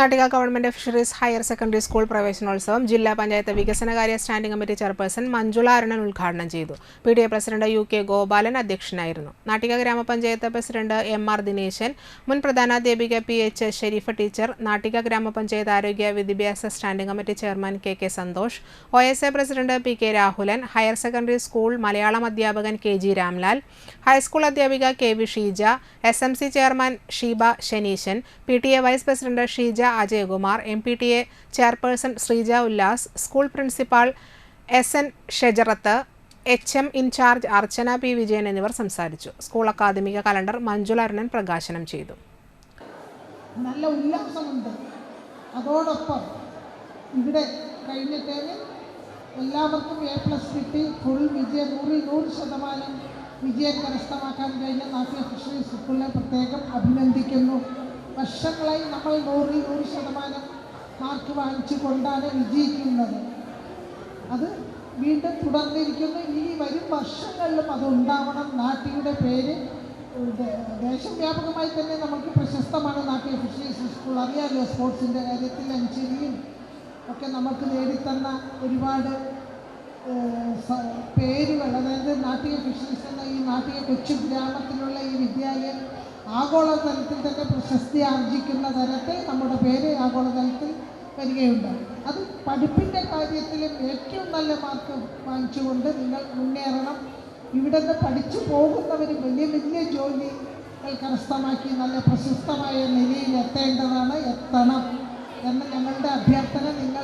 Nattika government fisheries higher secondary school പ്രവേശനോത്സവം ജില്ലാ പഞ്ചായത്ത് വികസനകാര്യ standing committee chairperson Manjula Arunan ഉദ്ഘാടനം ചെയ്തു. PTA പ്രസിഡന്റ് UK ഗോപാലൻ അധ്യക്ഷനായിരുന്നു. നാട്ടിക ഗ്രാമപഞ്ചായത്ത് പ്രസിഡന്റ് MR ദിനേശൻ, മുൻ പ്രധാനാധ്യാപിക PH ഷെരീഫ ടീച്ചർ, നാട്ടിക ഗ്രാമപഞ്ചായത്ത് ആരോഗ്യ വിദ്യാഭ്യാസ standing committee chairman KK Santhosh, OSA president PK Rahulan, higher secondary school Malayalam അധ്യാപകൻ KG രാംലാൽ, ഹൈസ്കൂൾ അധ്യാപിക KV Sheeja, SMC chairman Sheeba Shaneeshan, PTA vice president Sheeja Ajayakumar, MPTA chairperson Sreeja Ullas, school principal SN Shejarath, HM in charge Archana P Vijayan എന്നിവർ സംസാരിച്ചു. സ്കൂൾ അക്കാദമിക കലണ്ടർ മഞ്ജുള അരുണൻ പ്രകാശനം ചെയ്തു. നല്ല ഉല്ലാസമുണ്ട്. അതോടൊപ്പം ഇവിടെ കഴിഞ്ഞിട്ടേന് എല്ലാവർക്കും A+ കിട്ടി ഫുൾ വിജയം 100% വിജയം കരസ്ഥമാക്കാൻ കഴിഞ്ഞ നാട്ടിക ഫിഷറീസ് സ്കൂളിനെ പ്രത്യേകം അഭിനന്ദിക്കുന്നു. വർഷങ്ങളായി നമ്മൾ 100% മാർക്ക് വാങ്ങിച്ചു കൊണ്ടാണ് വിജയിക്കുന്നത്. അത് വീണ്ടും തുടർന്നിരിക്കുന്നു. ഇനി വരും വർഷങ്ങളിലും അതുണ്ടാവണം. നാട്ടിയുടെ പേര് ദേശവ്യാപകമായി തന്നെ നമുക്ക് പ്രശസ്തമാണ് നാട്ടിക ഫിഷറീസ് സ്കൂൾ. അറിയാമല്ലോ, സ്പോർട്സിൻ്റെ കാര്യത്തിൽ അഞ്ചലിയും ഒക്കെ നമുക്ക് നേടിത്തന്ന ഒരുപാട് പേരുകൾ. അതായത് നാട്ടിക ഫിഷറീസ് എന്ന ഈ നാട്ടിക കൊച്ചു ഗ്രാമത്തിലുള്ള ഈ വിദ്യാലയം ആഗോളതലത്തിൽ തന്നെ പ്രശസ്തി ആർജിക്കുന്ന തരത്തിൽ നമ്മുടെ പേര് ആഗോളതലത്തിൽ വരികയുണ്ട്. അത് പഠിപ്പിൻ്റെ കാര്യത്തിലും ഏറ്റവും നല്ല മാർക്ക് വാങ്ങിച്ചുകൊണ്ട് നിങ്ങൾ മുന്നേറണം. ഇവിടെ നിന്ന് പഠിച്ചു പോകുന്നവർ വലിയ വലിയ ജോലികൾ കരസ്ഥമാക്കി നല്ല പ്രശസ്തമായ നിലയിൽ എത്തേണ്ടതാണ്, എത്തണം എന്ന ഞങ്ങളുടെ അഭ്യർത്ഥന നിങ്ങൾ